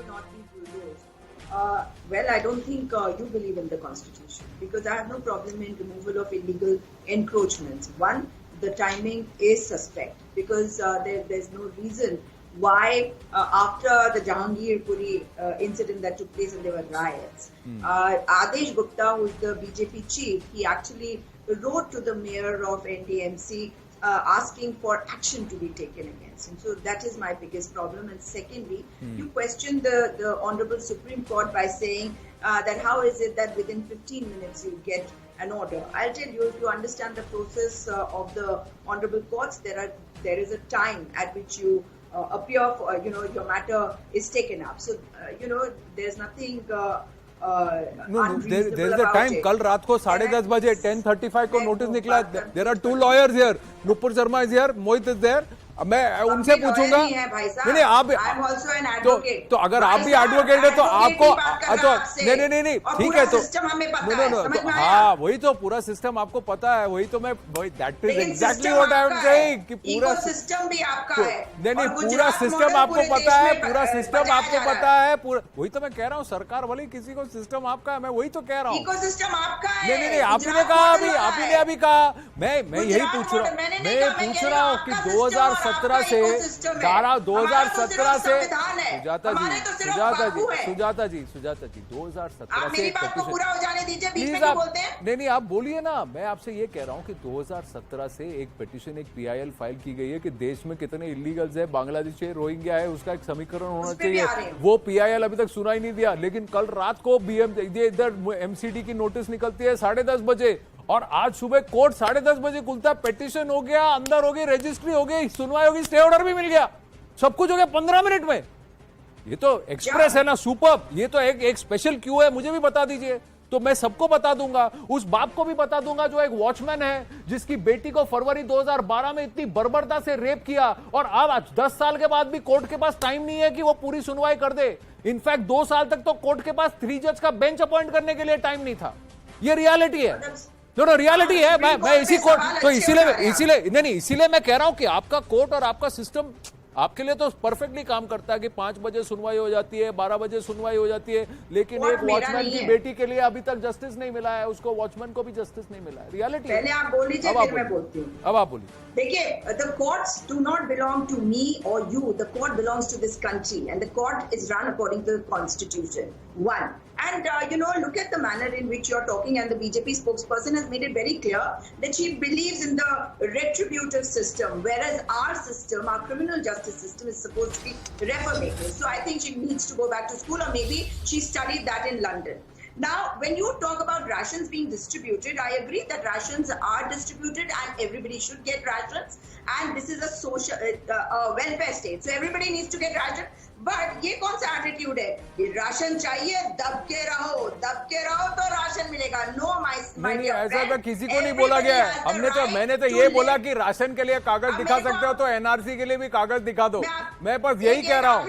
not be bulldozed. Well, I don't think you believe in the Constitution, because I have no problem in removal of illegal encroachments. One, the timing is suspect, because there's no reason why after the Jahangir Puri incident that took place and there were riots, Adesh Gupta, who is the BJP chief, he actually wrote to the mayor of NDMC asking for action to be taken against him. So that is my biggest problem. And secondly, you question the Honorable Supreme Court by saying that how is it that within 15 minutes you get an order. I'll tell you, if you understand the process of the Honorable Courts, there is a time at which you appear for, your matter is taken up. So, there's nothing No, there is a time. कल रात को 10:30 बजे 10:35 को notice निकला. There are two lawyers here. Nupur Sharma is here. Mohit is there. मैं उनसे पूछूंगा. नहीं आप तो अगर आप भी एडवोकेट है तो आपको नहीं ठीक है तो हाँ वही तो पूरा सिस्टम आपको पता है. वही तो मैं that is exactly what I am saying कि पूरा सिस्टम भी आपका है. नहीं पूरा सिस्टम आपको पता है. पूरा सिस्टम आपको पता है. पूरा वही तो मैं कह रहा हूँ. सरकार वाली किसी को सिस्टम आपका है. मैं वही तो कह रहा हूँ. इकोसिस्टम आपका है. नहीं आपने कहा अभी आप ही ने अभी कहा. मैं यही पूछ रहा हूँ. मैं पूछ रहा हूँ कि 2017 से 2017 से सुजाता जी 2017 से प्लीज आप नहीं आप बोलिए ना. मैं आपसे ये कह रहा हूँ कि 2017 से एक पिटीशन एक पीआईएल फाइल की गई है कि देश में कितने इलीगल्स है, बांग्लादेशी है, रोहिंग्या है, उसका एक समीकरण होना चाहिए. वो पीआईएल अभी तक सुना ही नहीं दिया. लेकिन कल रात को इधर एमसीडी की नोटिस निकलती है 10:30 बजे और आज सुबह कोर्ट 10:30 बजे खुलता है. पिटीशन हो गया, अंदर हो गई, रजिस्ट्री हो गई, सुनवाई होगी, स्टे ऑर्डर भी मिल गया, सब कुछ हो गया 15 मिनट में. ये तो एक्सप्रेस है ना, सुपर. ये तो एक स्पेशल क्यू है. मुझे भी बता दीजिए तो मैं सबको बता दूंगा. उस बाप को भी बता दूंगा जो एक वॉचमैन है जिसकी बेटी को फरवरी 2012 में इतनी बर्बरता से रेप किया और अब 10 साल के बाद भी कोर्ट के पास टाइम नहीं है कि वो पूरी सुनवाई कर दे. इनफैक्ट 2 साल तक तो कोर्ट के पास 3 जज का बेंच अपॉइंट करने के लिए टाइम नहीं था. ये रियलिटी है. रियलिटी है. मैं इसी कोर्ट तो इसीलिए मैं कह रहा हूं कि आपका कोर्ट और आपका सिस्टम आपके लिए तो परफेक्टली काम करता है कि 5 बजे सुनवाई हो जाती है, 12 बजे सुनवाई हो जाती है. लेकिन एक वॉचमैन की बेटी के लिए अभी तक जस्टिस नहीं मिला है. उसको वॉचमैन को भी जस्टिस नहीं मिला है. रियलिटी. पहले आप बोल लीजिए फिर मैं बोलती हूँ. अब आप बोलिए. देखिए, the courts do not belong to me or you. The court belongs to this country and the court is run according to the constitution. One. And look at the manner in which you're talking, and the BJP spokesperson has made it very clear that she believes in the retributive system, whereas our system, our criminal justice system, is supposed to be reformative. So I think she needs to go back to school, or maybe she studied that in London. Now, when you talk about rations being distributed, I agree that rations are distributed and everybody should get rations. And this is a social welfare state, so everybody needs to get rations. But ये कौन सा attitude है? ये ration चाहिए, दब के रहो तो राशन मिलेगा. नो नहीं ऐसा तो किसी को नहीं बोला गया है. मैंने तो ये बोला कि राशन के लिए कागज दिखा सकते हो तो एनआरसी के लिए भी कागज दिखा दो. मैं बस यही कह रहा हूँ.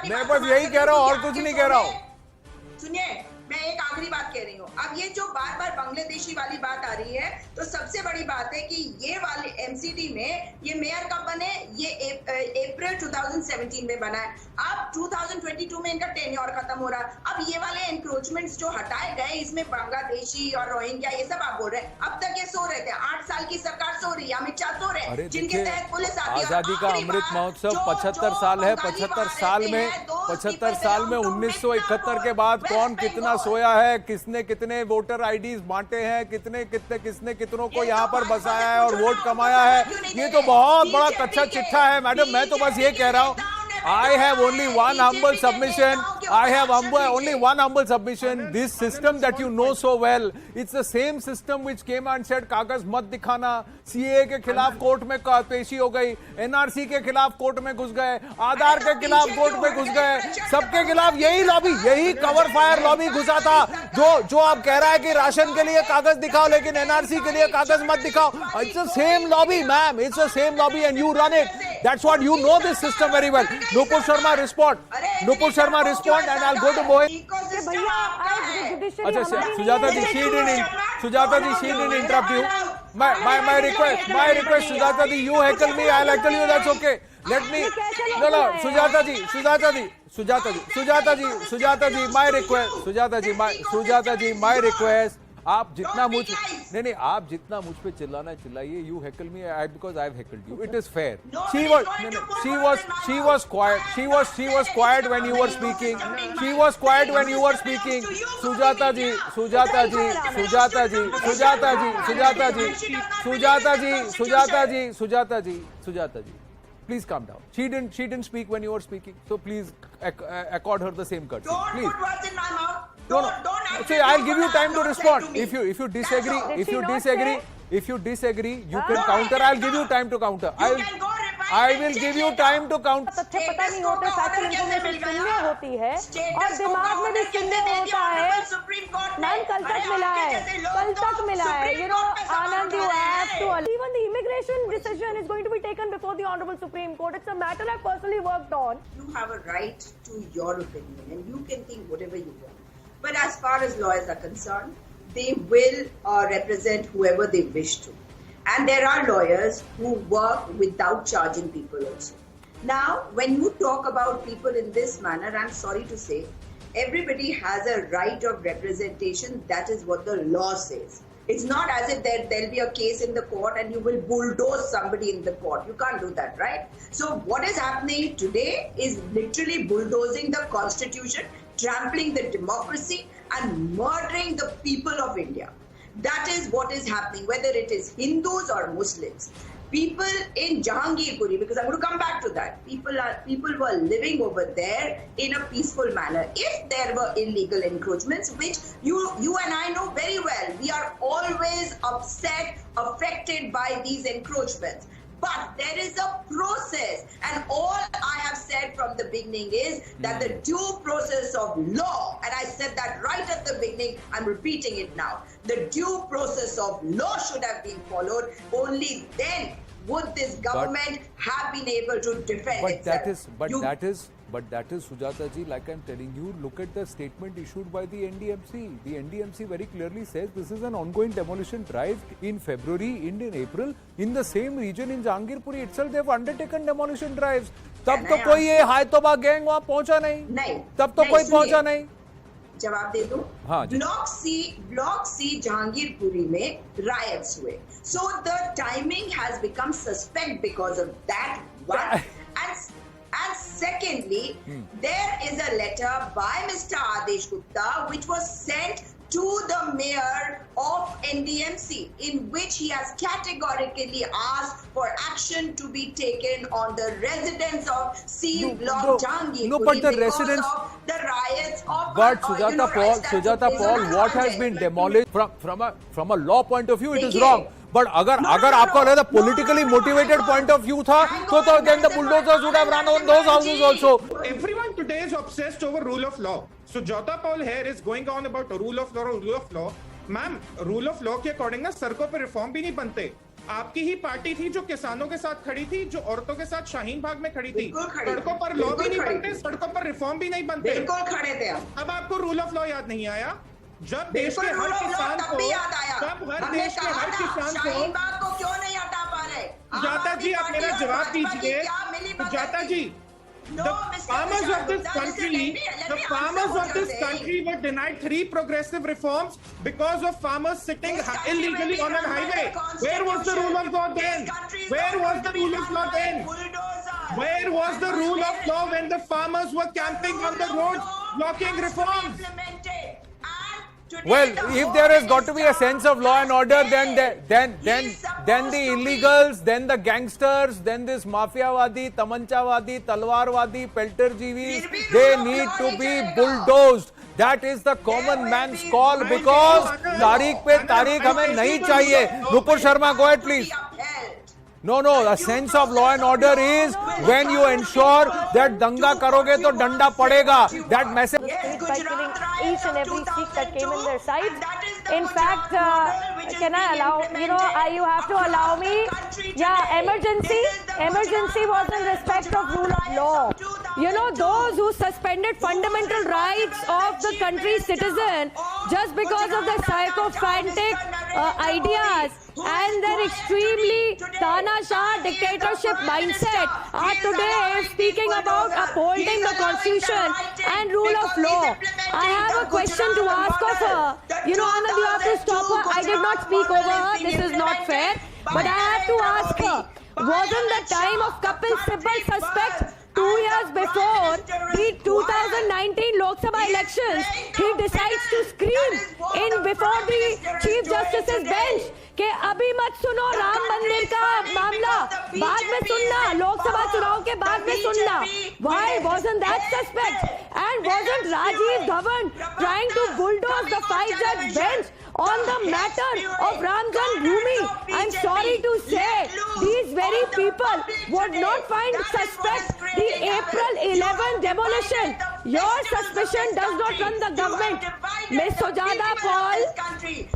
मैं बस यही कह रहा हूँ और कुछ नहीं कह रहा हूँ. सुनिए, मैं एक आखिरी बात कह रही हूँ. अब ये जो बार बार बांग्लादेशी वाली बात आ रही है, तो सबसे बड़ी बात है कि ये वाले एमसीडी में ये मेयर कब बने? ये अप्रैल 2017 में बना है. अब 2022 में इनका टेन्योर खत्म हो रहा है. अब ये वाले एनक्रोचमेंट्स जो हटाए गए, इसमें बांग्लादेशी और रोहिंग्या ये सब आप बोल रहे हैं. अब तक ये सो रहे थे. 8 साल की सरकार सो रही है, अमित शाह सो रहे हैं, जिनके तहत पुलिस आती है. आजादी का अमृत महोत्सव 75 साल है. 75 साल में 1971 के बाद कौन कितना सोया है, किसने कितने वोटर आईडीज बांटे हैं, किसने कितनों को यहाँ पर बसाया है और वोट कमाया है. ये तो बहुत बड़ा कच्चा चिट्ठा है मैडम. मैं तो बस ये कह रहा हूँ, I have only one humble submission. Only one humble submission. This system that you know so well, it's the same system which came and said कागज मत दिखाना. सीए के खिलाफ कोर्ट में पेशी हो गई, एनआरसी के खिलाफ कोर्ट में घुस गए, आधार के खिलाफ कोर्ट में घुस गए. सबके खिलाफ यही लॉबी, यही कवर फायर लॉबी घुसा था. जो आप कह रहा है कि राशन के लिए कागज दिखाओ लेकिन एनआरसी के लिए कागज मत दिखाओ. It's the same lobby, ma'am. It's the same lobby and you run it. That's what you know this system very well. Nupur Sharma respond. Nupur Sharma respond and I'll go to Mohit. अच्छा सुजाता जी, she didn't interrupt you. My request, Sujata ji, you heckle me, I'll heckle you, that's okay. let me, no, Sujata ji, my request, आप जितना मुझ नहीं आप जितना मुझ पे चिल्लाना चिल्लाइए. You heckle me because I've heckled you. It is fair. She was quiet. She was quiet when you were speaking. She was quiet when you were speaking. Sujata ji. Please calm down. She didn't speak when you were speaking. So please accord her the same courtesy. Please. Don't put words in my mouth. No. See, I'll give you time to respond. If you disagree, you can counter. I'll give you time to counter. I will give you time to counter. तथ्य पता नहीं होते, factual information शून्य होती है और दिमाग में भी शून्य होता है. मैम कल तक मिला है. You know, Anand, you have to. Even the immigration decision is going to be taken before the Honorable Supreme Court. It's a matter I personally worked on. You have a right to your opinion and you can think whatever you want. But as far as lawyers are concerned, they will represent whoever they wish to. And there are lawyers who work without charging people also. Now, when you talk about people in this manner, I'm sorry to say, everybody has a right of representation. That is what the law says. It's not as if there'll be a case in the court and you will bulldoze somebody in the court. You can't do that, right? So what is happening today is literally bulldozing the constitution, trampling the democracy and murdering the people of India. That is what is happening, whether it is Hindus or Muslims. People in Jahangirpuri, because I'm going to come back to that, people were living over there in a peaceful manner. If there were illegal encroachments, which you and I know very well, we are always upset, affected by these encroachments. But there is a process, and all I have said from the beginning is that the due process of law, and I said that right at the beginning, I'm repeating it now, the due process of law should have been followed. Only then would this government have been able to defend itself. But that is, Sujata ji, like I'm telling you, look at the statement issued by the NDMC. The NDMC very clearly says this is an ongoing demolition drive in February, in April. In the same region in Jahangirpuri itself, they have undertaken demolition drives. तब तो कोई ये हाय तोबा gang वहाँ पहुँचा नहीं. तब तो कोई पहुँचा नहीं. जवाब दे दूं. हाँ, ब्लॉक सी जहांगीरपुरी में riots हुए. So the timing has become suspect because of that one. And secondly, there is a letter by Mr. Adesh Gupta which was sent to the mayor of NDMC in which he has categorically asked for action to be taken on the residents of C Block Jahangirpuri because of the riots of But Sujata Paul, what has been demolished from a law point of view, it is wrong. But अगर आपको लगा politically motivated point of view था, तो then the bulldozers would have run on those houses also. Everyone today is obsessed over rule of law. So Sujata Paul here is going on about rule of law. Ma'am, rule of law के according ना सड़कों पे reform भी नहीं बनते. आपकी ही party थी जो किसानों के साथ खड़ी थी, जो औरतों के साथ शाहीन बाग में खड़ी थी. सड़कों पर लॉ भी नहीं बनते, सड़कों पर रिफॉर्म भी नहीं बनते. बिल्कुल खड़े थे. अब आपको रूल ऑफ लॉ याद नहीं आया? जब देश के हर किसान को क्यों नहीं हटा पा रहे? सुजाता जी, आप मेरा जवाब दीजिए. सुजाता जी, the farmers of this country were denied 3 progressive reforms because of farmers sitting illegally on a highway. Where was the rule of law then? Where was the rule of law then? Where was the rule of law when the farmers were camping on the roads blocking reforms? Well, if there has got to be a sense of law and order, then the illegals, then the gangsters, then this mafiawadi, tamanchawadi, talwarwadi, pelterjivis, they need to be bulldozed. That is the common man's call because तारीख पे तारीख हमें नहीं चाहिए. Nupur Sharma, go ahead please. No, a sense of law and order is when you ensure that danga karoge to danda padega. That message. By killing each and every Sikh that came in their side. In fact, can I allow, you have to allow me. Yeah, emergency was in respect of rule of law. Those who suspended fundamental rights of the country's citizen just because of the sycophantic ideas and their extremely Tanashah dictatorship mindset are today speaking about upholding the constitution and rule of law. I have a question to ask of her. You know, Anand, you have to stop her. I did not speak over her. This is not fair. But I have to ask her, wasn't the time of Kapil Sibal suspect 2 years before the 2019 Lok Sabha elections, he decides to scream in before the Chief Justice's bench कि अभी मत सुनो राम मंदिर का मामला, बाद में सुनना, लोकसभा चुनाव के बाद में सुनना. Why wasn't that suspect? And wasn't Rajiv Dhawan trying to bulldoze the 5-judge bench on the matter of Ram Janmabhoomi? I'm sorry to say, these very people would not find suspect the April 11 demolition. Your suspicion does not run the government. Ms. Sujata Paul,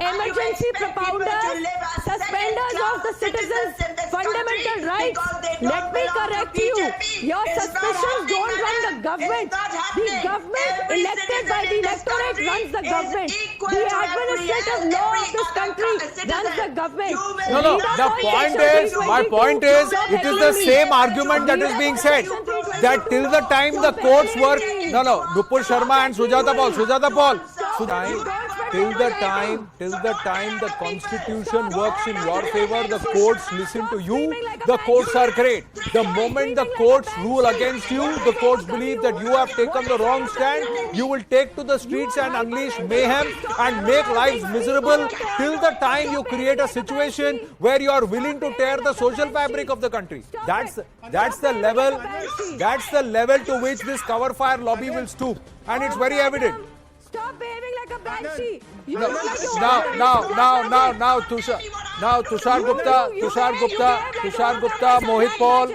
emergency propounders, suspenders of the citizens' fundamental rights. Let me correct you. Your suspicions don't run the government. The government elected by the electorate runs the government. The administrative law of this country runs the government. No. The point is, my point is, it is the same argument that is being said. That till the time the courts work, Nupur Sharma and Sujata Paul, till the time the constitution works in your favor, the courts listen to you, the courts are great. The moment the courts rule against you, the courts believe that you have taken the wrong stand, you will take to the streets and unleash mayhem and make lives miserable till the time you create a situation where you are willing to tear the social fabric of the country. That's the level to which this cover fire lobby will stoop, and it's very evident. Stop behaving like a banshee. Now, Tushar Gupta, Mohit Paul.